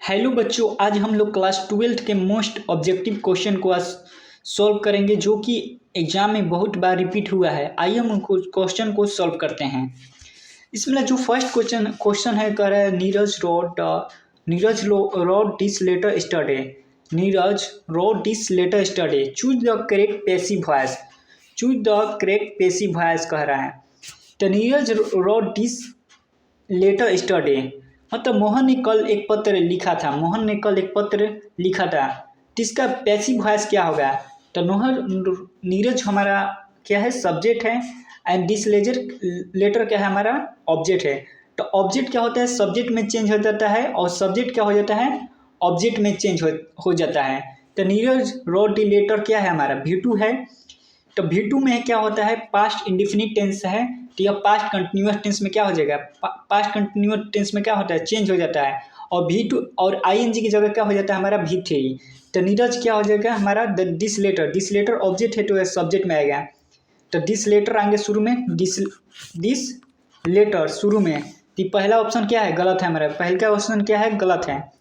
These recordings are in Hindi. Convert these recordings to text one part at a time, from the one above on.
हेलो बच्चों, आज हम लोग क्लास 12th के मोस्ट ऑब्जेक्टिव क्वेश्चन को सॉल्व करेंगे जो कि एग्जाम में बहुत बार रिपीट हुआ है। आइए हम क्वेश्चन को सॉल्व करते हैं। इसमें जो फर्स्ट क्वेश्चन है कह रहा है Neeraj wrote this letter study. Neeraj wrote this letter study, choose the correct passive voice. Choose the correct passive voice कह रहा है। तो Neeraj wrote this letter study मतलब मोहन ने कल एक पत्र लिखा था। तो इसका पैसिव वॉइस क्या होगा? तो नीरज हमारा क्या है? सब्जेक्ट है एंड दिस लेटर क्या है? हमारा ऑब्जेक्ट है। तो ऑब्जेक्ट क्या होता है? सब्जेक्ट में चेंज हो जाता है और सब्जेक्ट क्या हो जाता है? ऑब्जेक्ट में चेंज हो जाता है। तो नीरज रोड द लेटर क्या है? हमारा V2 है। तो V2 में क्या होता है? पास्ट इंडिफिनिट टेंस है। तो यह पास्ट कंटिन्यूअस टेंस में क्या हो जाएगा? पास्ट कंटिन्यूअस टेंस में क्या होता है? चेंज हो जाता है। और V2 और ING की जगह क्या हो जाता है? हमारा V3। तो नीरज क्या हो जाएगा? हमारा दिस लेटर ऑब्जेक्ट है तो सब्जेक्ट में आएगा। तो दिस लेटर आएंगे शुरू में, दिस लेटर शुरू में। तो पहला ऑप्शन क्या है? गलत है हमारा। पहला ऑप्शन क्या है? गलत है।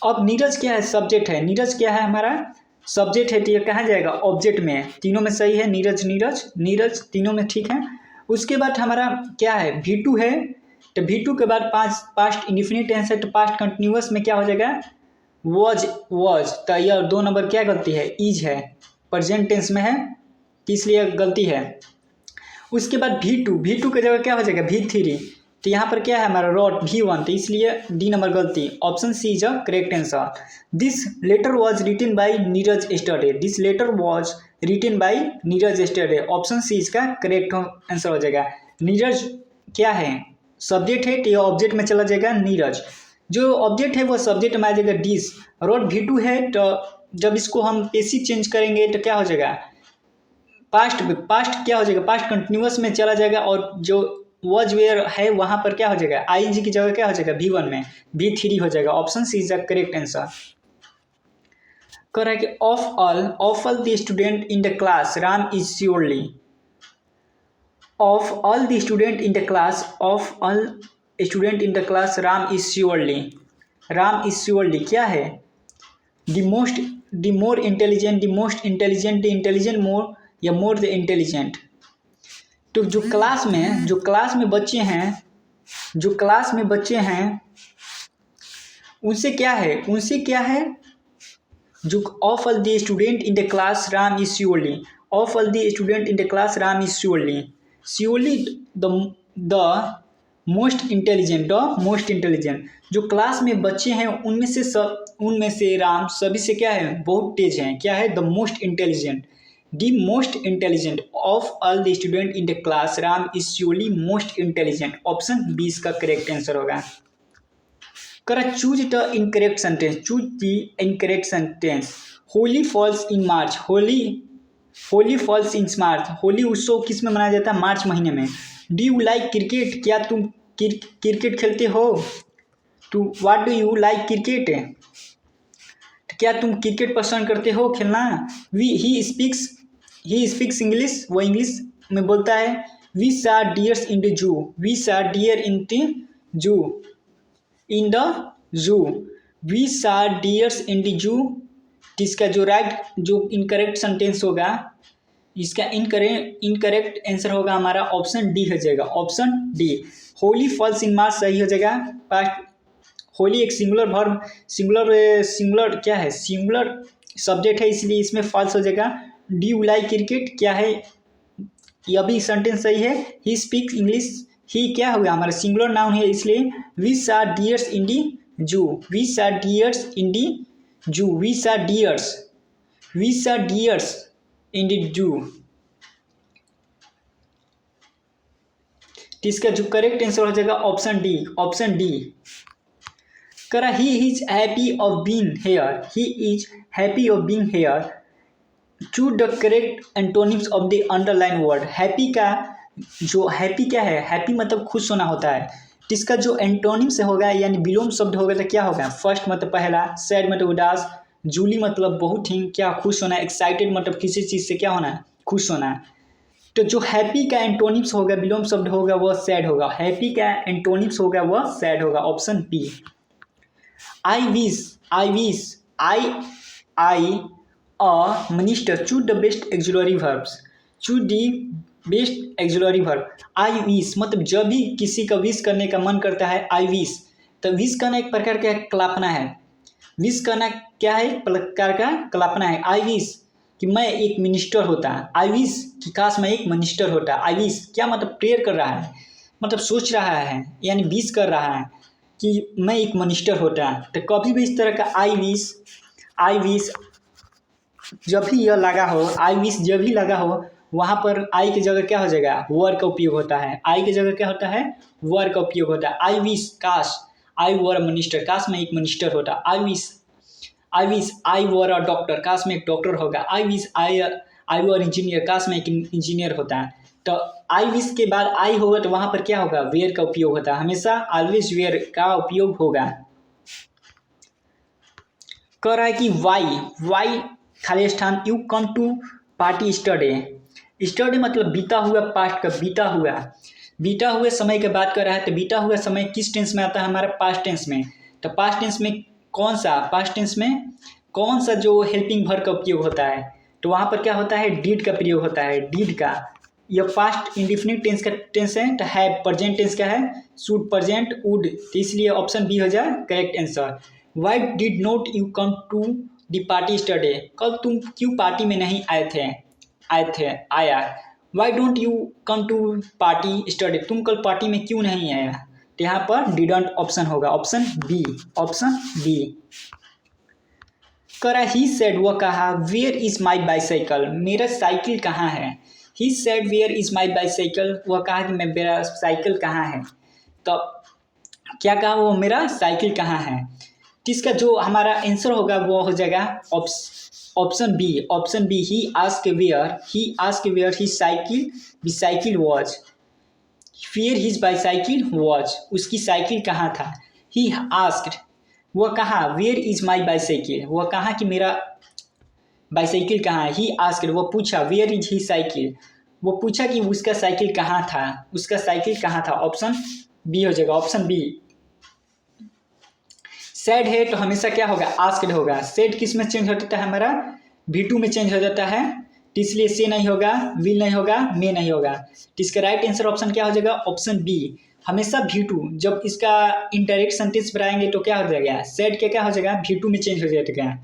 अब नीरज क्या है? सब्जेक्ट है। नीरज क्या है? हमारा सब्जेक्ट है। तो ये कहाँ जाएगा? ऑब्जेक्ट में। तीनों में सही है। नीरज तीनों में ठीक है। उसके बाद हमारा क्या है? V2 है। तो V2 के बाद पास्ट इंडिफिनिट टेंस है तो पास्ट कंटिन्यूअस में क्या हो जाएगा? वॉज। तो यह 2 नंबर क्या गलती है? इज है। प्रेजेंट टेंस में है तो इसलिए गलती है। उसके बाद V2 की जगह क्या हो जाएगा? V3। तो यहाँ पर क्या है? हमारा रोड V1, तो इसलिए D नंबर गलती। Option C is a correct answer. This letter was written by Neeraj study. This letter was written by Neeraj study. Option C इसका करेक्ट आंसर हो जाएगा। नीरज क्या है? सब्जेक्ट है तो ऑब्जेक्ट में चला जाएगा नीरज। जो ऑब्जेक्ट है वो सब्जेक्ट में आ जाएगा डिस। रोड V2 है तो जब इसको हम पैसिव चेंज करेंगे तो क्या हो जाएगा? पास्ट क्या हो जाएगा? पास्ट कंटिन्यूअस में चला जाएगा और जो वॉज वेयर है वहां पर क्या हो जाएगा? ING की जगह क्या हो जाएगा? V1 में V3 हो जाएगा। Option C is the correct answer. कह रहा है कि of all the student in the class Ram is surely. Of all the student in the class Ram is surely क्या है? The more intelligent, the intelligent more या मोर द इंटेलिजेंट। तो जो क्लास में बच्चे हैं उनसे क्या है? जो of all the student in the class Ram is surely. Of all the student in the class Ram is surely the most intelligent. जो क्लास में बच्चे हैं उनमें से राम सभी से क्या है? बहुत तेज हैं। क्या है? The most intelligent of all the student in the class Ram is surely most intelligent. Option B इसका करेक्ट आंसर होगा। Choose the incorrect sentence. Holi falls in March. Holi falls in March. Holi उत्सव किस में मनाया जाता है? मार्च महीने में। Do you like cricket? क्या तुम क्रिकेट खेलते हो? तो what do you like cricket? क्या तुम क्रिकेट पसंद करते हो खेलना? He speaks English. वो इंग्लिश में बोलता है। We saw deers in the zoo। We saw deer in the zoo। In the zoo. We saw deers in the zoo। इसका जो इनकरेक्ट सेंटेंस होगा, इसका इनकरेक्ट आंसर होगा हमारा ऑप्शन डी हो जाएगा। Option D. Holi falls in March सही हो जाएगा। पास्ट होली एक सिंगुलर क्या है? सिंगुलर सब्जेक्ट है इसलिए इसमें फॉल्स हो जाएगा। डू यू लाइक क्रिकेट क्या है? यह भी सेंटेंस सही है। He speaks English. ही क्या होगा? हमारा सिंगुलर नाउन है इसलिए we saw deers in the zoo। We saw deers in the zoo। We saw deers in the zoo। इसका जो करेक्ट आंसर हो जाएगा ऑप्शन डी। करा he is happy of being here. Choose the correct antonyms of the underline word. Happy क्या है? हैप्पी मतलब खुश होना होता है। तो इसका जो एंटोनिम्स होगा यानी विलोम शब्द होगा तो क्या होगा? फर्स्ट मतलब पहला, सैड मतलब उदास, जूली मतलब बहुत ही क्या खुश होना, एक्साइटेड मतलब किसी चीज़ से क्या होना? खुश होना। तो जो हैप्पी का एंटोनिम्स होगा, विलोम शब्द होगा, वह सैड होगा। हैप्पी का एंटोनिम्स होगा वह सैड होगा। Option B. I a minister choose the best auxiliary verbs, choose the best auxiliary verb. I wish मतलब जब भी किसी का विश करने का मन करता है आई विश, तो विश करना एक प्रकार का कल्पना है। विश करना क्या है, एक प्रकार का कल्पना है। आई विश कि मैं एक मिनिस्टर होता, आई विश कि काश मैं एक मिनिस्टर होता। आई विश क्या मतलब प्रेयर कर रहा है, मतलब सोच रहा है, यानी विश कर रहा है कि मैं एक मिनिस्टर होता। तो कभी भी इस तरह का आई विश जब भी यह लगा हो, आई विश जब भी लगा हो, वहाँ पर आई की जगह क्या हो जाएगा, वर का उपयोग होता है। आई की जगह क्या होता है, वर का उपयोग होता है। आई विश काश आई वर मिनिस्टर, काश मैं एक मिनिस्टर होता। I wish I were a doctor, काश मैं एक डॉक्टर होगा। आई वर इंजीनियर, काश मैं एक इंजीनियर होता। तो आई विश के बाद आई होगा तो वहाँ पर क्या होगा, वेयर का उपयोग होता है। हमेशा ऑलवेज वेयर का उपयोग होगा। कह रहा है कि वाई खाली स्थान you come to party yesterday मतलब बीता हुआ, पास्ट का बीता हुए समय की बात कर रहा है। तो बीता हुआ समय किस टेंस में आता है, हमारा पास्ट टेंस में। तो पास्ट टेंस में कौन सा जो हेल्पिंग वर्ब का उपयोग होता है, तो वहाँ पर क्या होता है, डीड का प्रयोग होता है। डीड का यह पास्ट इंडिफिनिट टेंस का टेंस है। तो है प्रेजेंट टेंस का है, शुड प्रेजेंट वुड, तो इसलिए ऑप्शन बी हो जाए correct answer. Why did not you come to the party yesterday, कल तुम क्यों पार्टी में नहीं आया। Why don't you come to party yesterday, तुम कल पार्टी में क्यों नहीं आया। तो यहाँ पर डिडंट ऑप्शन होगा, ऑप्शन बी। करा ही सेड वह कहा, वेयर इज माई बाईसाइकिल, मेरा साइकिल कहाँ है। He said where is my bicycle, वह कहा कि मेरा साइकिल कहाँ है। तो क्या कहा, वो मेरा साइकिल कहाँ है। इसका जो हमारा आंसर होगा वो हो जाएगा option B. He ask where he cycle was, where his bicycle was, उसकी साइकिल कहाँ था। ही आस्क्ड वह कहा, वेयर इज माई बाईसाइकिल, वह कहा कि मेरा बाईसाइकिल कहाँ है। ही आस्क्ड वह पूछा, वेयर इज ही साइकिल, वो पूछा कि उसका साइकिल कहाँ था। ऑप्शन बी हो जाएगा, ऑप्शन बी। सेड है तो हमेशा क्या होगा, आस्क्ड होगा। सेड किस में चेंज होता है, हमारा V2 में चेंज हो जाता है, तो इसलिए से नहीं होगा, विल नहीं होगा, मे नहीं होगा। तो इसका राइट आंसर ऑप्शन क्या हो जाएगा, ऑप्शन बी। हमेशा V2 जब इसका इनडायरेक्ट सेंटेंस बनाएंगे तो क्या हो जाएगा, सेड के क्या हो जाएगा, V2 में चेंज हो जाएगा।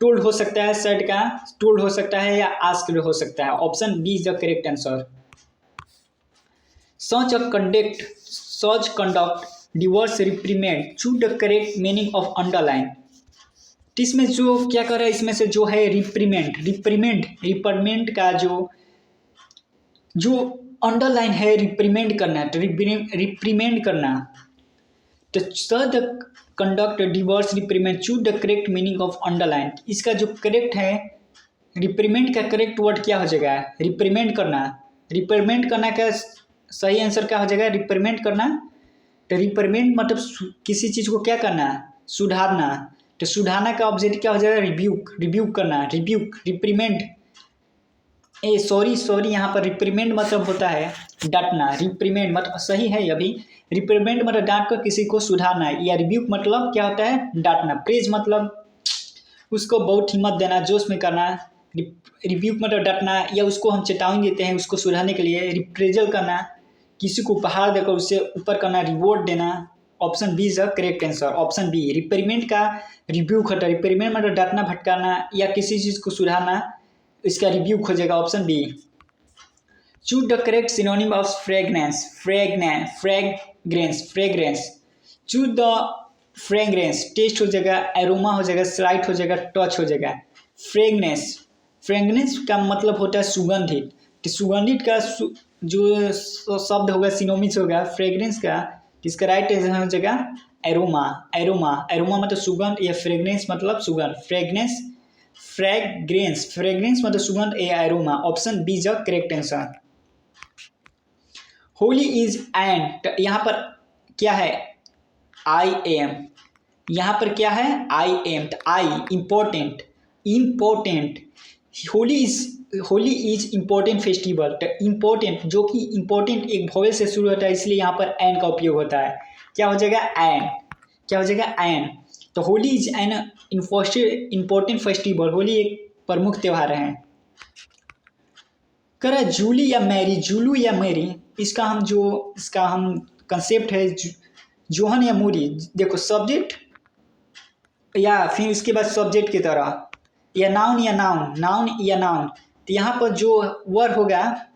टोल्ड हो सकता है, सेड का टोल्ड हो सकता है या आस्क्ड हो सकता है। Option B is the correct answer. Such conduct deserves reprimand, choose the correct meaning of underline. तो इसमें जो क्या कर रहा है, इसमें से जो है रिप्रीमेंट का जो अंडरलाइन है, रिप्रीमेंड करना, तो रिप्रीमेंड करना। तो such conduct deserves reprimand, choose the correct meaning of underline. इसका जो करेक्ट है, रिप्रीमेंट का करेक्ट वर्ड क्या हो जाएगा, रिप्रीमेंड करना का सही आंसर क्या हो जाएगा, रिप्रीमेंट करना। तो रिप्रीमेंट मतलब किसी चीज़ को क्या करना, सुधारना। तो सुधारना का ऑब्जेक्ट क्या हो जाएगा, रिब्यूक करना, रिप्रीमेंट। सॉरी यहाँ पर रिप्रीमेंट मतलब होता है डांटना। रिप्रीमेंट मतलब सही है, अभी रिप्रीमेंट मतलब डांट कर किसी को सुधारना, या रिब्यूक मतलब क्या होता है, डांटना। प्रेज मतलब उसको बहुत हिम्मत देना, जोश में करना। रिब्यूक मतलब डांटना, या उसको हम चेतावनी देते हैं उसको सुधारने के लिए। रिप्रेजल करना, किसी को उपहार देकर उससे ऊपर करना, रिवॉर्ड देना। Option B is the correct answer, option B. Reprimand का रिब्यूक होता है, रिपेयरमेंट मतलब डांटना, भटकाना या किसी चीज़ को सुधारना, इसका रिब्यूक हो जाएगा, option B. Choose the correct synonym of fragrance, choose the fragrance, taste हो जाएगा, एरोमा हो जाएगा, स्लाइट हो जाएगा, टच हो जाएगा। फ्रेगनेंस का मतलब होता है सुगंधित। तो सुगंधित का जो शब्द होगा, सिनोनिम्स होगा फ्रेग्रेंस का, इसका राइट आंसर हो जाएगा एरोमा मतलब सुगंध, या फ्रेग्रेंस मतलब सुगंध। फ्रेग्रेंस मतलब सुगंध, या aroma. Option B is the correct answer. Holy is end, यहाँ पर क्या है, आई एम। यहाँ पर क्या है, I am. I important. Holi is important festival. तो इम्पोर्टेंट जो कि इम्पोर्टेंट एक वोवेल से शुरू होता है, इसलिए यहाँ पर एन का उपयोग होता है। क्या हो जाएगा, एन। तो Holi is an important festival, Holi एक प्रमुख त्यौहार है। कह रहा है जूली या मैरी, जूलू या मैरी, इसका हम कंसेप्ट है जोहन या मूरी। देखो सब्जेक्ट या फिर इसके बाद सब्जेक्ट की तरह या नाउन या नाउन, नाउन या नाउन। तो यहाँ पर जो वर्ड होगा,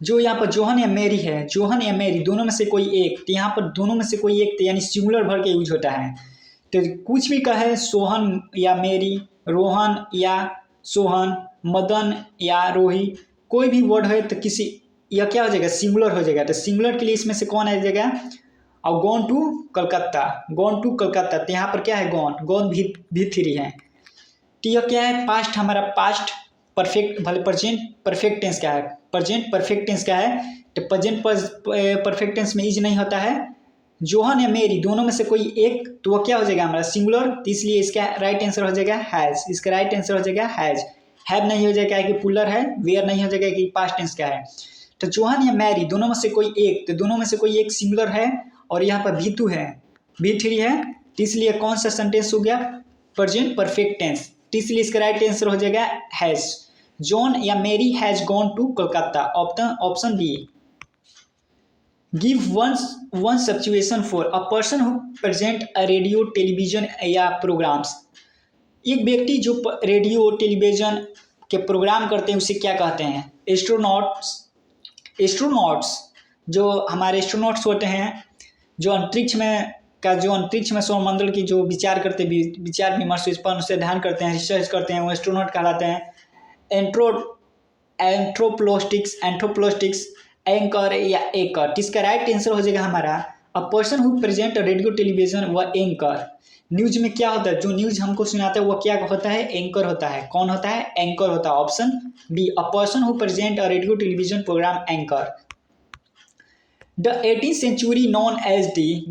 जो यहाँ पर जोहन या मैरी है, जोहन या मैरी दोनों में से कोई एक, तो यहाँ पर दोनों में से कोई एक तो यानी सिंगुलर भर के यूज होता है। तो कुछ भी कहे सोहन या मैरी, रोहन या सोहन, मदन या रोही, कोई भी वर्ड है तो किसी यह क्या हो जाएगा, सिंगुलर हो जाएगा। तो सिंगुलर के लिए इसमें से कौन आ जाएगा, और gone to Calcutta, gone to Calcutta. तो यहाँ पर क्या है, गॉन, गॉन भी थ्री है। तो यह क्या है, पास्ट, हमारा पास्ट परफेक्ट, भले प्रेजेंट परफेक्ट टेंस का है, प्रेजेंट परफेक्ट टेंस का है। तो प्रेजेंट परफेक्ट टेंस में इज नहीं होता है। जोहन या मेरी दोनों में से कोई एक, तो वह क्या हो जाएगा हमारा सिंगुलर, तो इसलिए इसका राइट आंसर हो जाएगा हैज। इसका राइट आंसर हो जाएगा हैज। हैव नहीं हो जाएगा कि पुलर है, वेयर नहीं हो जाएगा कि पास्ट टेंस का है। तो जोहन या मैरी दोनों में से कोई एक, तो दोनों में से कोई एक सिंगुलर है और यहाँ पर भी2 है, भी3 है। तो इसलिए कौन सा सेंटेंस हो गया, प्रेजेंट परफेक्ट टेंस। तो इसलिए इसका राइट आंसर हो जाएगा हैज। जॉन या Mary has gone to Kolkata, option B. Give one situation for a person who present a radio, television या प्रोग्राम्स। एक व्यक्ति जो रेडियो टेलीविजन के प्रोग्राम करते हैं उसे क्या कहते हैं, एस्ट्रोनॉट्स। एस्ट्रोनॉट्स जो हमारे एस्ट्रोनॉट्स होते हैं, जो अंतरिक्ष में सौरमंडल की जो विचार करते, विचार विमर्श इस पर अनुसंधान करते हैं, रिसर्च करते हैं, वो एस्ट्रोनॉट कहलाते हैं। एंथ्रोपोलॉजिस्टिक्स, एंकर या एकर। इसका राइट आंसर हो जाएगा हमारा अ person who present radio, television व एंकर। न्यूज में क्या होता है, जो न्यूज हमको सुनाता है वो क्या होता है, एंकर होता है। कौन होता है, एंकर होता है। Option B, a person who present a radio television programme, anchor. The 18th century known as the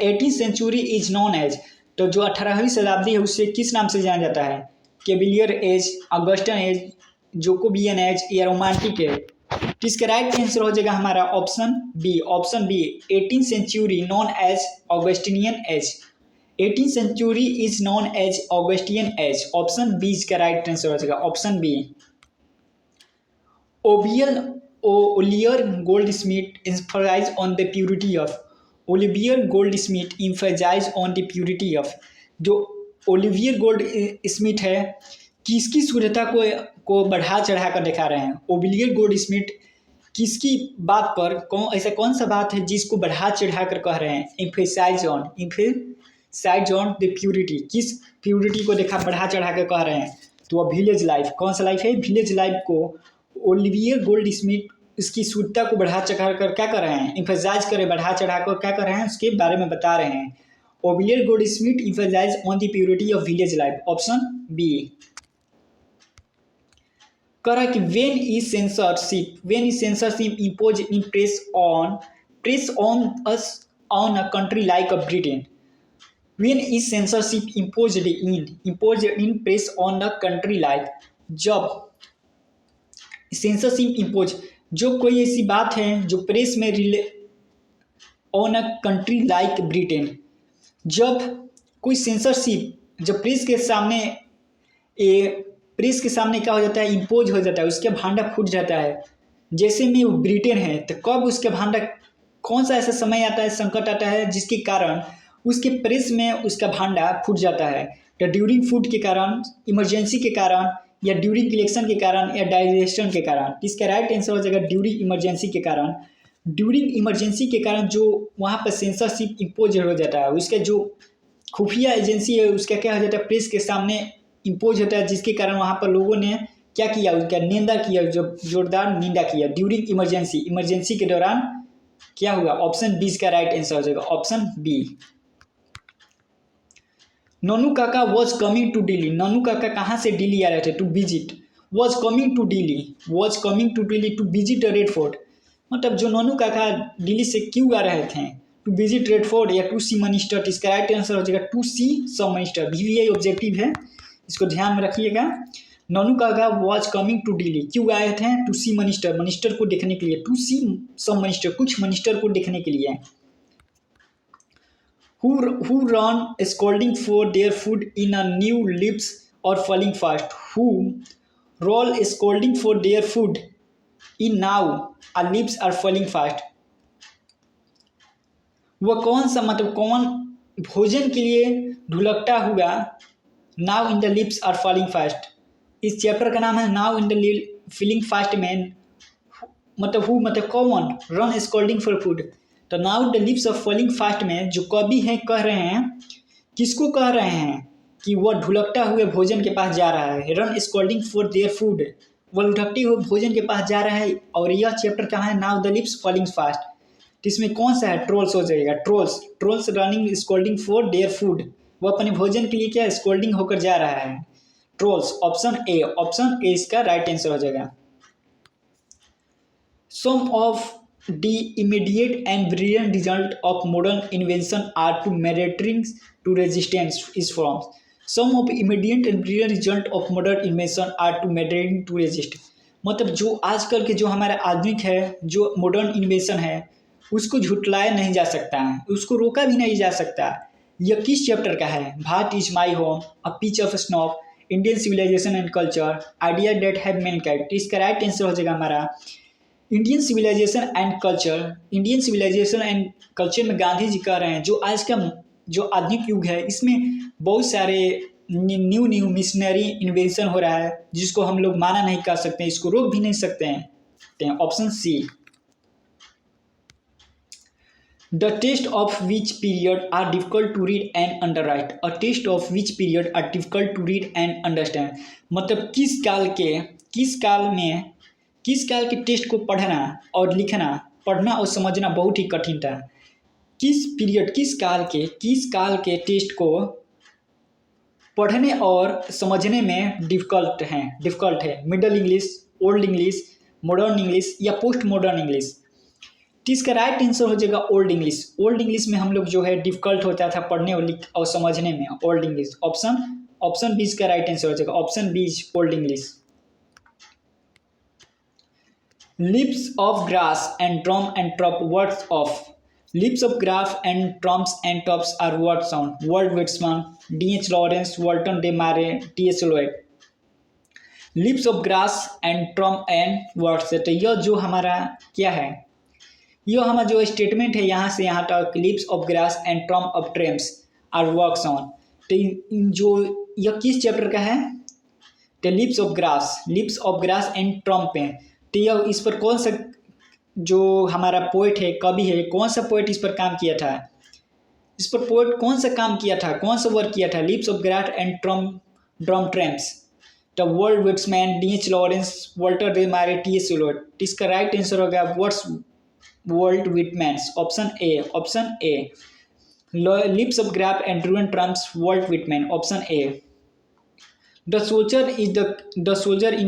18th century is known as, तो जो 18वीं शताब्दी है उससे किस नाम से जाना जाता है, Cavalier age, Augustan age, Jacobean age या रोमांटिक एज। तो इसका राइट आंसर हो जाएगा हमारा option B, option B, 18th century known as Augustinian age. 18th century is known as Augustan age. Option B इसका राइट आंसर हो जाएगा, option B. Olivier Goldsmith emphasized on the purity of, Olivier Goldsmith emphasized on the purity of, जो ओलिवियर गोल्ड स्मिथ है किसकी शुद्धता को बढ़ा चढ़ा कर दिखा रहे हैं। ओलिवियर गोल्ड स्मिथ किसकी बात पर, ऐसा कौन सा बात है जिसको बढ़ा चढ़ा कर कह रहे हैं, emphasize on the purity, किस प्योरिटी को देखा बढ़ा चढ़ा कर कह रहे हैं, तो वह विलेज लाइफ, कौन सा लाइफ है, विलेज लाइफ को ओलिवियर गोल्ड स्मिथ इसकी शुद्धता को बढ़ा चढ़ा कर क्या कर रहे हैं, इम्फेसाइज करें, बढ़ा चढ़ा कर क्या कर रहे हैं, उसके बारे में बता रहे हैं। Oliver Goldsmith emphasise on the purity of village life, option B. कह रहा है कि when is censorship impose in press on a country like a Britain. When is censorship imposed in press on a country like, जब सेंसरशिप इम्पोज, जो कोई ऐसी बात है जो प्रेस में on a country like Britain, जब कोई सेंसरशिप, जब प्रेस के सामने क्या हो जाता है, इम्पोज हो जाता है, उसके भांडा फूट जाता है। जैसे में वो ब्रिटेन है, तो कब उसके भांडा, कौन सा ऐसा समय आता है, संकट आता है जिसके कारण उसके प्रेस में उसका भांडा फूट जाता है। तो ड्यूरिंग फूड के कारण, इमरजेंसी के कारण, या ड्यूरिंग इलेक्शन के कारण, या डाइजेशन के कारण। इसका राइट आंसर हो जाएगा ड्यूरिंग इमरजेंसी के कारण। ड्यूरिंग इमरजेंसी के कारण जो वहाँ पर सेंसरशिप इम्पोज हो जाता है, उसका जो खुफिया एजेंसी है उसका क्या हो जाता है, प्रेस के सामने इम्पोज होता है, जिसके कारण वहाँ पर लोगों ने क्या किया, उसका निंदा किया, जो जोरदार निंदा किया ड्यूरिंग इमरजेंसी के दौरान क्या हुआ। ऑप्शन बी का राइट आंसर हो जाएगा, ऑप्शन बी। ननू काका was coming to Delhi, Nanu काका कहाँ से दिल्ली आ रहे थे, to visit, was coming to Delhi to visit Red Fort. मतलब जो ननू काका दिल्ली से क्यों आ रहे थे, टू विजिट रेड फोर्ट या टू सी मिनिस्टर। इसका राइट आंसर हो जाएगा टू सी सब मिनिस्टर। VVI ऑब्जेक्टिव है, इसको ध्यान में रखिएगा। ननू काका वॉज कमिंग टू दिल्ली, क्यों आए थे, टू सी मिनिस्टर को देखने के लिए, टू सी सब मिनिस्टर, कुछ मिनिस्टर को देखने के लिए। who run scolding for their food in a new lips or falling fast, who roll scolding for their food in now a lips are falling fast। वह कौन सा मतलब कौन भोजन के लिए ढुलकता हुआ now in the lips are falling fast. इस चैप्टर का नाम है now in the feeling fast man, मतलब हु मतलब कौन रन स्कोल्डिंग फॉर फूड। तो now the lips of falling fast में जो कवि हैं कह रहे हैं, किसको कह रहे हैं कि वह ढुलकता हुए भोजन के पास जा रहा है, run scolding for their food, वह ढुलकते हुए भोजन के पास जा रहा है। और यह चैप्टर कहाँ है, now the lips falling fast. तो इसमें कौन सा है, ट्रोल्स हो जाएगा, trolls, trolls running scolding for their food, वो अपने भोजन के लिए क्या स्कोल्डिंग होकर जा रहा है, ट्रोल्स। ऑप्शन ए इसका राइट आंसर हो जाएगा। सम of the immediate and brilliant result of modern invention are to meriting to resistance is from। some of immediate and brilliant result of modern invention are to meriting to resist, मतलब जो आजकल के जो हमारा आधुनिक है, जो मॉडर्न इन्वेंशन है, उसको झुटलाया नहीं जा सकता है, उसको रोका भी नहीं जा सकता। यह किस चैप्टर का है, Bharat is my home, a pitch of snow, Indian civilisation and culture, idea that have mankind. इसका राइट आंसर हो जाएगा हमारा Indian civilisation and culture. Indian civilisation and culture में गांधी जी कह रहे हैं जो आज का जो आधुनिक युग है, इसमें बहुत सारे न्यू मिशनरी इन्वेंशन हो रहा है, जिसको हम लोग माना नहीं कर सकते, इसको रोक भी नहीं सकते हैं। Option C. The test of which period are difficult to read and underwrite, a test of which period are difficult to read and understand, मतलब किस काल के टेस्ट को पढ़ना और लिखना, पढ़ना और समझना बहुत ही कठिन था। किस पीरियड, किस काल के टेस्ट को पढ़ने और समझने में डिफ़िकल्ट है। Middle English, old English, modern English या पोस्ट मॉडर्न इंग्लिश। तो इसका राइट आंसर हो जाएगा ओल्ड इंग्लिश। ओल्ड इंग्लिश में हम लोग जो है डिफ़िकल्ट होता था पढ़ने और समझने में, ओल्ड इंग्लिश। ऑप्शन बी इसका राइट आंसर हो जाएगा, option B is old English. Lips of grass and drum and top words of, lips of grass and drums and tops are word sound, Walt Whitman, D.H. Lawrence, Walton de Mare, T.S. Eliot। Lips of grass and drum and words, तो यह जो हमारा क्या है, यह हमारा जो स्टेटमेंट है यहाँ से यहाँ तक, leaves of grass and drum of taps are works on. तो जो यह किस चैप्टर का है, तो leaves of grass and drum पे। तो यह इस पर कौन सा जो हमारा पोइट है, कवि है, कौन सा पोइट इस पर काम किया था, इस पर पोइट कौन सा काम किया था, कौन सा वर्क किया था, leaves of grass and drum taps. तो Walt Whitman, D.H. Lawrence, Walter de Mare, T.S. Eliot. इसका राइट आंसर होगा Walt Whitman's, option A. Leaves of grass and drum taps, Walt Whitman, option A. The soldier in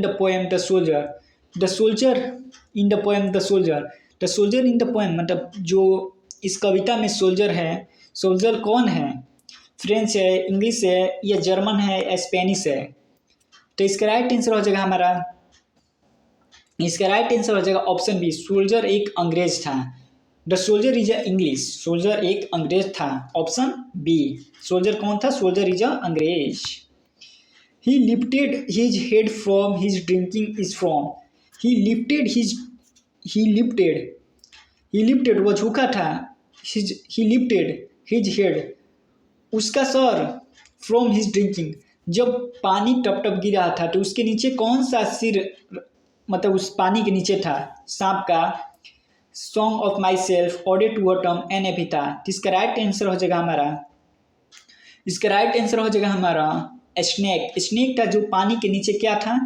the poem the soldier in the poem, मतलब जो इस कविता में सोल्जर है, सोल्जर कौन है, फ्रेंच है, इंग्लिश है या जर्मन है या स्पेनिश है। तो इसका राइट आंसर हो जाएगा हमारा, इसका राइट आंसर हो जाएगा ऑप्शन बी, सोल्जर एक अंग्रेज था। The soldier is a English, soldier एक अंग्रेज था, ऑप्शन बी। सोल्जर कौन था, सोल्जर इज अ अंग्रेज। He lifted his head from his drinking is from, he lifted वो झुका था, he lifted his head उसका सर, from his drinking जब पानी टप टप गिरा था तो उसके नीचे कौन सा सिर, मतलब उस पानी के नीचे था, सांप का, song of myself, ode to autumn and epitaph. इसका राइट आंसर हो जाएगा हमारा, स्नेक था जो पानी के नीचे क्या था,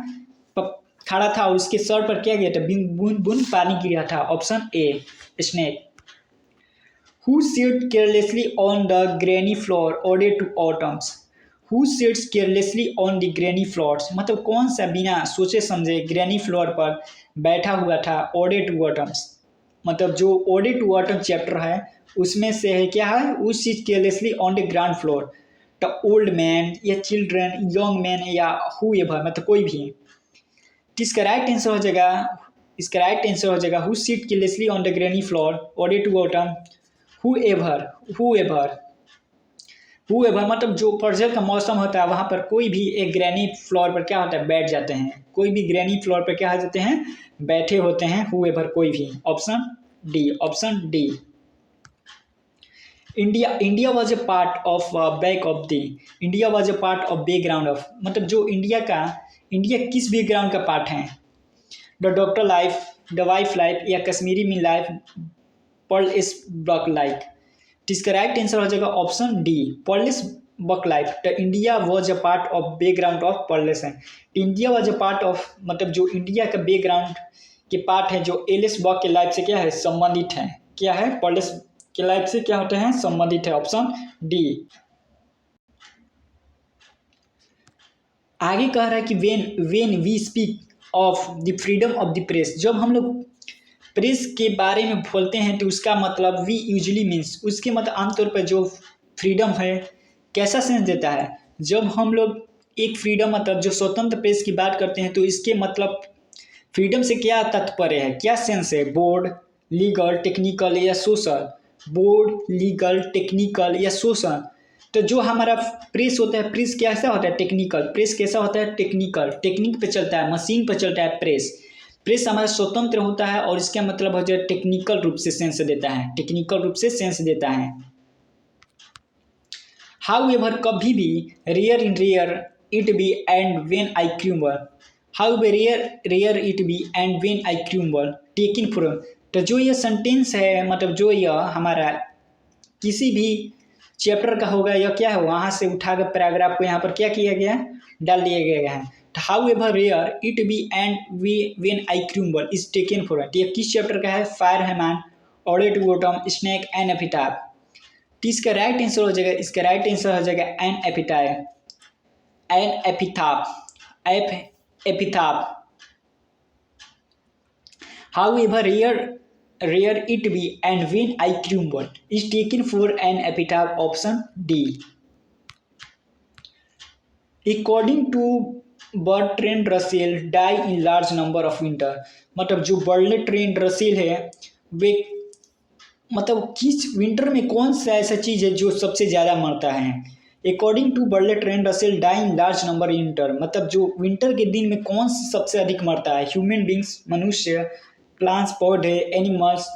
खड़ा था और उसके सर पर क्या गया था, बूंद पानी गिरा था, option A, snake. Who sit carelessly on the granary floor, ode to autumns, who sits carelessly on the granary floors, मतलब कौन सा बिना सोचे समझे ग्रेनी फ्लोर पर बैठा हुआ था, ऑडे टू ऑटम्स। मतलब जो ऑडे टू ऑटम चैप्टर है उसमें से है क्या है, who sits carelessly on the ground floor. The old man या चिल्ड्रन, यंग मैन या हु एवर, मतलब कोई भी। इसका राइट आंसर हो जाएगा who sit carelessly on the granary floor, ode to autumn, whoever. Whoever मतलब जो पतझड़ का मौसम होता है वहाँ पर कोई भी एक ग्रैनी फ्लोर पर क्या होता है, बैठ जाते हैं। कोई भी ग्रैनी फ्लोर पर क्या हो जाते हैं, बैठे होते हैं। हुएवर कोई भी। Option D, option D. India was a part of back of the, India was a part of background of, मतलब जो इंडिया किस बैकग्राउंड का पार्ट है। The doctor life, the wife life, या Kashmiri min life, Pearl S Buck life. इसका राइट आंसर हो जाएगा option D, Pearl S Buck life. The India was a part of background of Pearl S है। India was a part of, मतलब जो इंडिया का बैकग्राउंड के पार्ट है जो एलिस बक के लाइफ से क्या है, संबंधित है। क्या है, पर्लिस के लाइफ से क्या होते हैं, संबंधित है। Option D. आगे कह रहा है कि when we speak of the freedom of the press, जब हम लोग प्रेस के बारे में बोलते हैं तो उसका मतलब वी यूजली मीन्स, उसके मतलब आमतौर पर जो फ्रीडम है कैसा सेंस देता है। जब हम लोग एक फ्रीडम मतलब जो स्वतंत्र प्रेस की बात करते हैं तो इसके मतलब फ्रीडम से क्या तात्पर्य है, क्या सेंस है। बोर्ड, लीगल, टेक्निकल या सोशल। बोर्ड, लीगल, टेक्निकल या सोशल। तो जो हमारा प्रेस होता है, प्रेस कैसा होता है, टेक्निकल। प्रेस कैसा होता है, टेक्निकल, टेक्निक पे चलता है, मशीन पे चलता है प्रेस। प्रेस हमारा स्वतंत्र होता है और इसका मतलब हो जाए टेक्निकल रूप से सेंस देता है, टेक्निकल रूप से सेंस देता है। हाउएवर कभी भी, rare in rare it be and when I crumble. However rare it be and when I crumble taken from. तो जो ये सेंटेंस है, मतलब जो यह हमारा किसी भी चैप्टर का होगा या क्या है, वहाँ से उठाकर पैराग्राफ को यहाँ पर क्या किया गया है, डाल दिया गया है। However rare it be and we when I crumble is taken for it। ये किस चैप्टर का है, fireman, audit bottom, snake and epitaph. तो इसका राइट आंसर हो जाएगा, इसका राइट आंसर हो जाएगा an epitaph, an epitaph, epitaph. However rare it be and when I crumble is taken for an epitaph। Option D. According to Bertrand Russell die in large number of winter, मतलब जो बर्ट्रेंड रसेल है वे मतलब किस विंटर में कौन सा ऐसा चीज़ है जो सबसे ज़्यादा मरता है। According to Bertrand Russell die in large number in winter, मतलब जो विंटर के दिन में कौन सबसे अधिक मरता है। ह्यूमन बींग्स, मनुष्य, प्लांट्स पौधे, एनिमल्स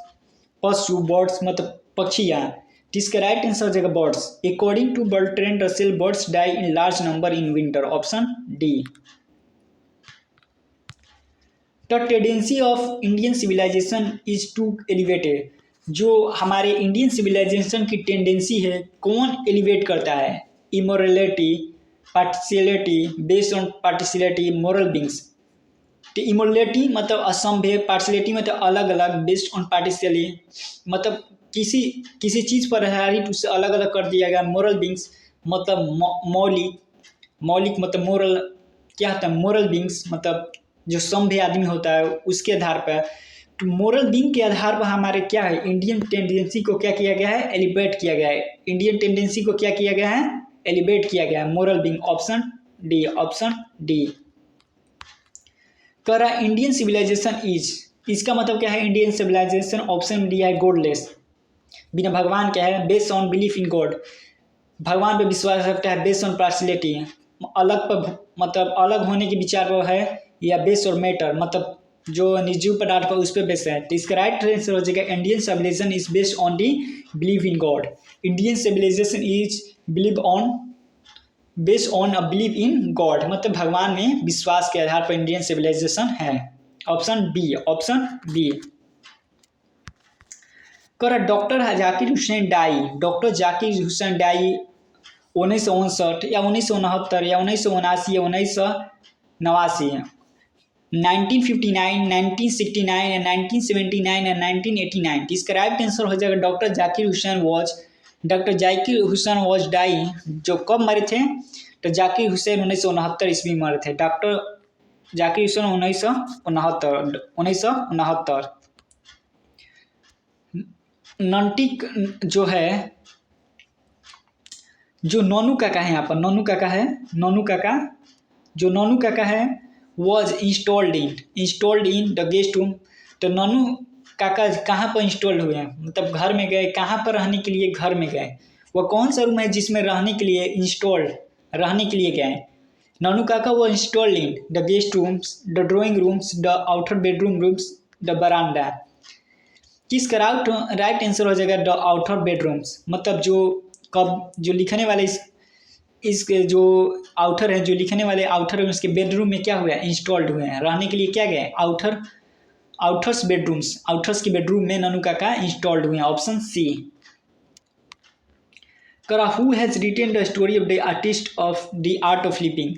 पशु, बर्ड्स मतलब पक्षियाँ। इसका राइट आंसर हो जाएगा birds. According to Bertrand Russell birds die in large number in winter. Option D. The tendency of Indian civilisation is to elevated, जो हमारे इंडियन सिविलाइजेशन की टेंडेंसी है कौन एलिवेट करता है। Immorality, partiality, based on partiality, moral beings. तो इमोरलिटी मतलब असंभव, पार्टिसिलिटी मतलब अलग अलग, बेस्ड ऑन पार्टिसिलिटी मतलब किसी चीज़ पर आधारित उससे अलग अलग कर दिया गया। मोरल बींग्स मतलब मौलिक मतलब मोरल क्या होता है, मोरल बींग्स मतलब जो सभ्य आदमी होता है उसके आधार पर। तो मोरल बींग के आधार पर हमारे क्या है, इंडियन टेंडेंसी को क्या किया गया है, एलिवेट किया गया है। इंडियन टेंडेंसी को क्या किया गया है, एलिवेट किया गया है, moral being. Option D, option D. कह रहा इंडियन सिविलाइजेशन इज, इसका मतलब क्या है, इंडियन सिविलाइजेशन ऑप्शन डी है गॉडलेस, बिना भगवान क्या है, based on belief in God, भगवान पे विश्वास रखता है। बेस्ड ऑन पार्शियलिटी, अलग पर मतलब अलग होने के विचार पर है, या बेस्ड और मैटर मतलब जो निर्जीव पदार्थ पर उस पर बेस्ड है। तो इसका राइट आंसर हो जाएगा Indian civilisation is based on the believe in God. Indian civilisation is believe on based on a believe in God, मतलब भगवान में विश्वास के आधार पर इंडियन सिविलाइजेशन है। Option B, option B. कर doctor Zakir Hussain die, doctor Zakir Hussain die 1959 या 1969 या 1979 या 1989, 1959, 1969 या 1979 या 1989। इसका राइट आंसर हो जाएगा doctor Zakir Hussain was die. जो कब मरे थे, तो जाकिर हुसैन 1969 ईस्वी में मरे थे। डॉक्टर जाकिर हुसैन 1969। नंटिक जो है, जो नोनू काका है, यहाँ पर नोनू काका है, नोनू काका, जो नोनू काका है was installed in the guest room. तो नोनू काका कहाँ पर इंस्टॉल्ड हुए हैं, मतलब घर में गए, कहाँ पर रहने के लिए घर में गए, वह कौन सा रूम है जिसमें रहने के लिए इंस्टॉल्ड, रहने के लिए गए? नानू काका वो installed in the guest rooms, the drawing rooms, the outer bedroom rooms, the बरामदा। किसका राइट आंसर हो जाएगा द आउटर बेडरूम्स। मतलब जो कब जो लिखने वाले इस जो आउटर है, जो लिखने वाले आउटर है उसके बेडरूम में क्या हुआ है? इंस्टॉल्ड हुए हैं। रहने के लिए क्या गए? आउटर्स बेडरूम्स, आउटर्स के बेडरूम में नानू काका इंस्टॉल्ड हुए हैं। Option C. करा who has written the story of the artist of the art of living.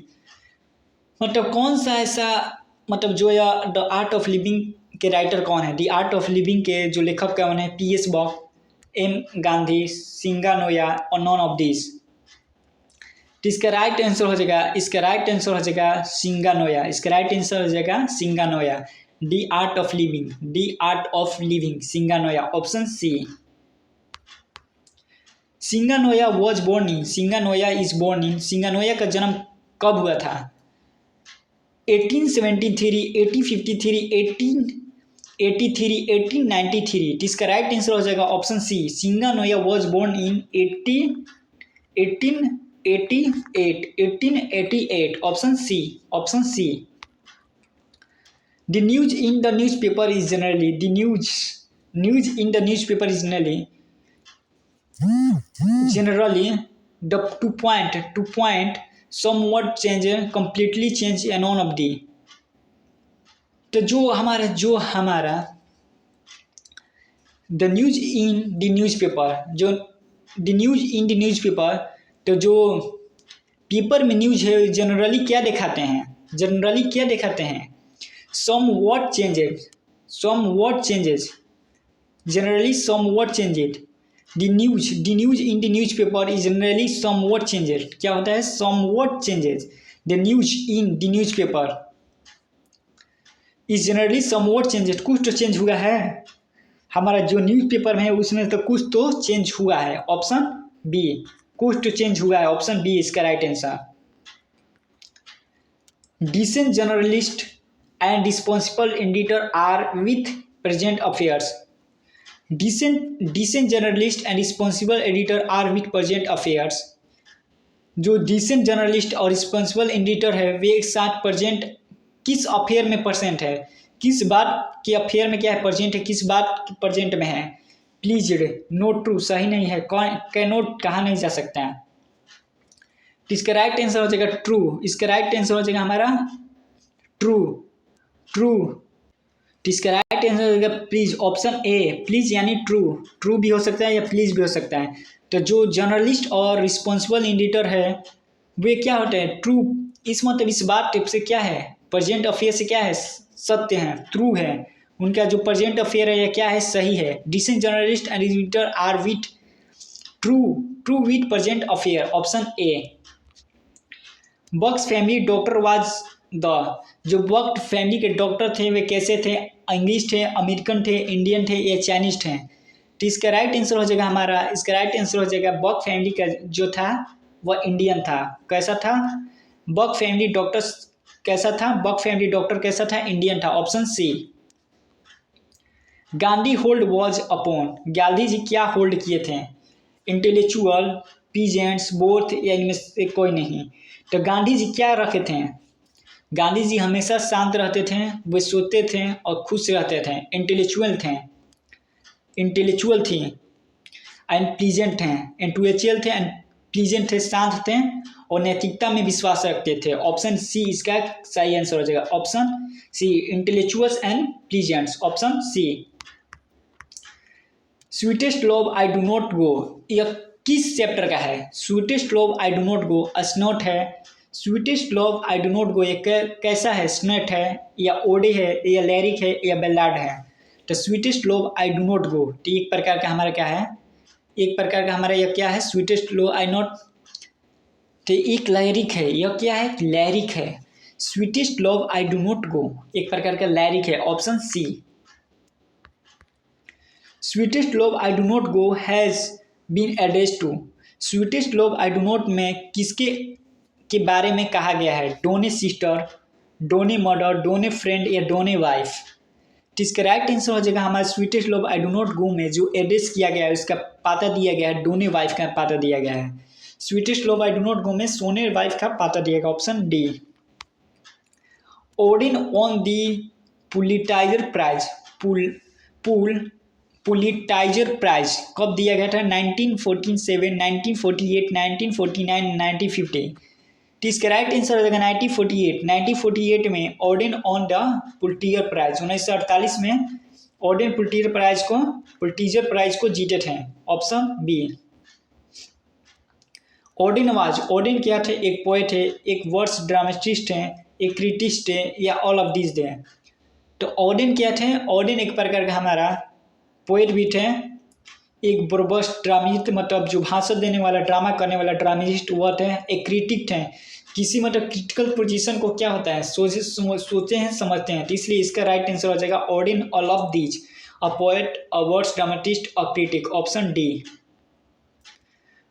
मतलब कौन सा ऐसा, मतलब जो या द आर्ट ऑफ लिविंग के राइटर कौन है? द आर्ट ऑफ लिविंग के जो लेखक कौन है? PS बॉक, M गांधी, सिंगानोया और नॉन ऑफ दिस। तो इसका राइट आंसर हो जाएगा, इसका राइट आंसर हो जाएगा सिंगानोया। इसका राइट आंसर हो जाएगा Singanoya. The art of living, the art of living, Singanoya. Option C. Singanoya was born in, Singanoya is born in, Singanoya का जन्म कब हुआ था? 1873, 1853, 1883, 1893। इसका राइट आंसर हो जाएगा option C. Singanoya was born in 1888। Option C, option C. The news in the newspaper is generally, the news in the newspaper is generally the to point somewhat change, completely change and none of the। तो जो हमारा the news in the newspaper, जो the news in the newspaper, तो जो पेपर में न्यूज है जनरली क्या दिखाते हैं? जनरली क्या दिखाते हैं? somewhat changes, somewhat changes, generally somewhat changes। the news in the newspaper is generally somewhat changes। क्या होता है? somewhat changes। the news in the newspaper is generally somewhat changes। कुछ तो चेंज हुआ है, हमारा जो न्यूज़पेपर में है उसमें तो कुछ तो चेंज हुआ है। ऑप्शन बी, कुछ तो चेंज हुआ है। ऑप्शन बी इसका right answer. Decent journalist and responsible editor are with present affairs। decent journalist and responsible editor are with present affairs। जो डिसेंट जर्नलिस्ट और रिस्पॉन्सिबल एडिटर है वे एक साथ प्रेजेंट किस अफेयर में प्रेजेंट है? किस बात के अफेयर में क्या है? प्रेजेंट है। किस बात प्रेजेंट में है? प्लीज नोट ट्रू, सही नहीं है। कैन नोट कहा नहीं जा सकता है। तो इसका राइट आंसर हो जाएगा ट्रू। इसका राइट आंसर हो जाएगा हमारा ट्रू, ट्रू। तो इसका राइट आंसर हो जाएगा प्लीज। ऑप्शन ए, प्लीज यानी ट्रू। ट्रू भी हो सकता है या प्लीज भी हो सकता है। तो जो जर्नलिस्ट और रिस्पॉन्सिबल एडिटर है वे क्या होते हैं? ट्रू। इस मतलब इस बात टिप से क्या है? प्रेजेंट अफेयर से क्या है? सत्य है, ट्रू है। उनका जो प्रेजेंट अफेयर है क्या है? सही है। Decent journalist and editor are with true with present affair. Option A. Buck's family doctor was the, जो बक्स फैमिली के डॉक्टर थे वे कैसे थे? इंग्लिश थे, अमेरिकन थे, इंडियन थे या चाइनीज थे? तो इसका राइट आंसर हो जाएगा हमारा, इसका राइट आंसर हो जाएगा बक फैमिली का जो था वह इंडियन था। कैसा था? बक फैमिली डॉक्टर कैसा था? बक फैमिली डॉक्टर कैसा था? इंडियन था। Option C. Gandhi hold was upon, Gandhi ji क्या होल्ड किए थे? इंटेलेक्चुअल, पीजेंट्स, बोथ या इनमें से कोई नहीं। तो गांधी जी क्या रखे थे? गांधी जी हमेशा शांत रहते थे, वे सोते थे और खुश रहते थे। इंटेलेक्चुअल थे, इंटेलेक्चुअल थी एंड प्लीजेंट थे। इंटेलेक्चुअल थे एंड प्लीजेंट थे, शांत थे और नैतिकता में विश्वास रखते थे। ऑप्शन सी इसका सही आंसर हो जाएगा। Option C, intellectuals and peasants. Option C. Sweetest love I do not go, यह किस चैप्टर का है? Sweetest love I do not go स्नोट है। Sweetest love I do not go ये कैसा है? स्नेट है या ओडे है या लैरिक है या बेलाड है? तो sweetest love I do not गो तो एक प्रकार का हमारा क्या है? एक प्रकार का हमारा यह क्या है? स्वीटेस्ट लव आई नॉट, तो एक लैरिक है। यह क्या है? लैरिक है। Sweetest love I do not go एक प्रकार का लैरिक है। Option C. Sweetest love I do not go has been addressed to, sweetest love I do not में किसके के बारे में कहा गया है? Donne sister, Donne mother, Donne friend या डोने वाइफ? तो इसका राइट आंसर हो जाएगा हमारा sweetest love I do not go में जो एड्रेस किया गया है उसका पता दिया गया है, डोने वाइफ का पता दिया गया है। Sweetest love I do not go में सोने वाइफ का पता दिया गया, option D. Auden on the Pulitzer prize Pulitzer prize कब दिया गया था? 1947, 1948, 1949, 1950। तो इसका राइट आंसर हो जाएगा 1948। 1948 में ऑर्डिन ऑन द पुलिटियर प्राइज, 1948 में ऑर्डिन पुलिटीजर प्राइज को जीते थे, ऑप्शन बी। ऑर्डिन क्या थे? एक पोएट है, एक वर्ड्स ड्रामेटिस्ट है, एक क्रिटिस्ट है, या ऑल ऑफ दिस है। तो ऑर्डिन क्या थे? ऑर्डिन एक प्रकार का हमारा पोएट भी थे, एक ब्रोबस्ट ड्रामिस्ट मतलब जो भाषण देने वाला, ड्रामा करने वाला ड्रामिस्ट हुआ थे, एक क्रिटिक थे, किसी मतलब क्रिटिकल पोजीशन को क्या होता है सोचे हैं समझते हैं, तो इसलिए इसका राइट आंसर हो जाएगा Auden all of these, a poet, a words dramatist, a critic, option D.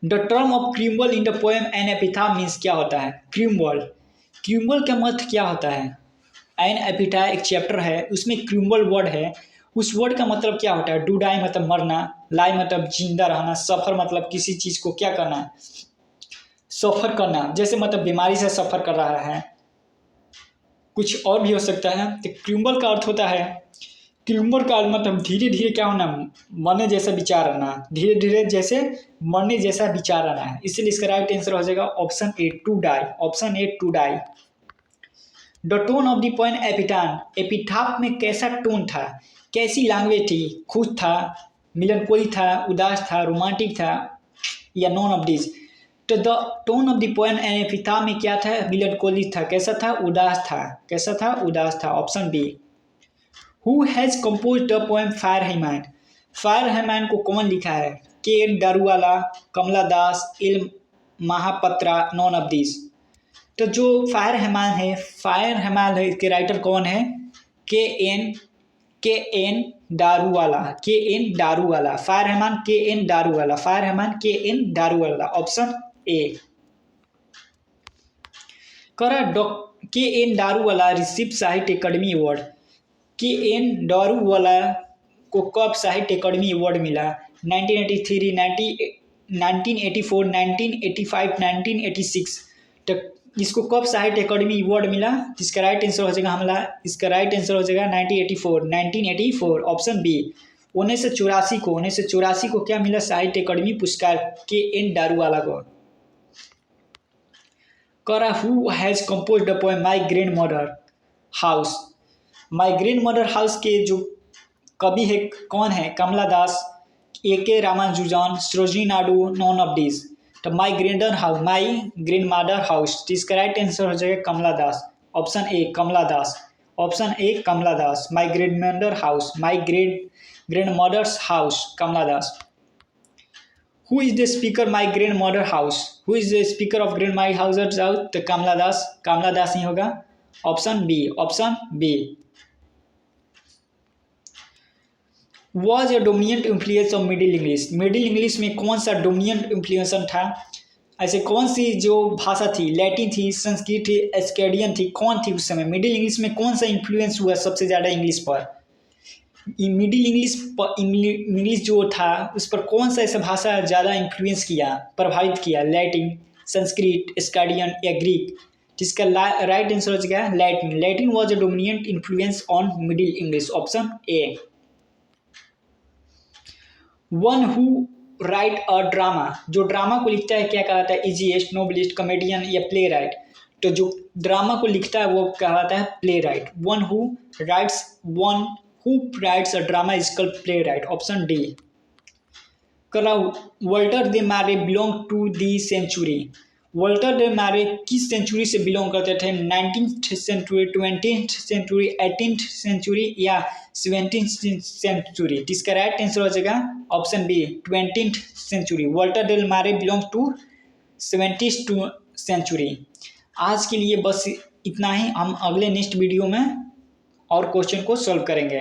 The term of crumble in the poem an epitaph means क्या होता है? क्रिम्बल का मतलब क्या होता है? एन एपिथा एक चैप्टर है, उसमें क्रिम्बल वर्ड है, उस वर्ड का मतलब क्या होता है? डू डाई मतलब मरना, लाई मतलब जिंदा रहना, सफ़र मतलब किसी चीज़ को क्या करना, सफ़र करना, जैसे मतलब बीमारी से सफ़र कर रहा है, कुछ और भी हो सकता है। तो क्रिम्बल का अर्थ होता है, क्रिम्बल का मतलब धीरे धीरे क्या होना, मरने जैसा विचार आना, धीरे धीरे जैसे मरने जैसा विचार आना है, इसलिए इसका राइट आंसर हो जाएगा option A, to die, option A, to die. The tone of the poem epitaph में कैसा टोन था, कैसी लैंग्वेज थी? खुश था, मिलनकोली था, उदास था, रोमांटिक था, या नॉन ऑफ दिस? तो the tone of the poem epitaph में क्या था? मिलनकोली था। कैसा था? उदास था। कैसा था? उदास था, option B. Who has composed the poem fire hymn? Fire hymn को कौन लिखा है? K N Daruwalla, Kamala Das, L Mahapatra, none of this? तो जो फायर हैमैन है, इसके राइटर कौन है? के एन दारूवाला, फायर हैमैन के एन दारूवाला, ऑप्शन ए। के एन दारूवाला रिसीव साहित्य अकादमी अवार्ड। के एन दारूवाला को कब साहित्य अकादमी अवार्ड मिला? 1983, 1984, 1985, 1986। तो इसको कब साहित्य अकादमी अवार्ड मिला? इसका राइट आंसर हो जाएगा 1984, ऑप्शन बी। 1984 को क्या मिला? साहित्य अकादमी पुरस्कार के एन दारूवाला को। Who has composed the poem my grand mother house? My grand mother house के जो कवि है कौन है? Kamala Das, A K. Ramanujan, Sarojini Naidu, none of this? तो माई ग्रैंड मदर हाउस, तो इसका राइट आंसर हो जाएगा Kamala Das, option A, Kamala Das, option A, Kamala Das. My grand mother house, my grandmother's house, Kamala Das. Who is the speaker my grand mother house? Who is the speaker of grand my house? तो कमला दास नहीं होगा, option B, option B. Was a dominant influence of middle English? Middle English में कौन सा डोमिनेंट इन्फ्लुएंस था? ऐसे कौन सी जो भाषा थी? लैटिन थी, संस्कृत थी, एस्केडियन थी, कौन थी उस समय? मिडिल इंग्लिश में कौन सा इन्फ्लुएंस हुआ सबसे ज़्यादा इंग्लिश पर? मिडिल इंग्लिश जो था उस पर कौन सा ऐसा भाषा ज़्यादा इन्फ्लुएंस किया, प्रभावित किया? लैटिन, संस्कृत, एस्केडियन या ग्रीक? जिसका राइट आंसर हो जाएगा Latin. Latin was a dominant influence on middle English, option A. One who write a drama, जो ड्रामा को लिखता है क्या कहलाता है? इजीएस्ट, नोबलिस्ट, कॉमेडियन या प्ले राइट? तो जो ड्रामा को लिखता है वो कहलाता है playwright. One who writes a drama is called playwright, option D. Walter de Mare belong to the century? Walter de Mare किस सेंचुरी से बिलोंग करते थे? 19th century, 20th century, 18th century या 17th सेंचुरी? इसका राइट आंसर हो जाएगा option B, 20th century. Walter de Mare belong to 17th century. आज के लिए बस इतना ही, हम अगले नेक्स्ट वीडियो में और क्वेश्चन को सॉल्व करेंगे।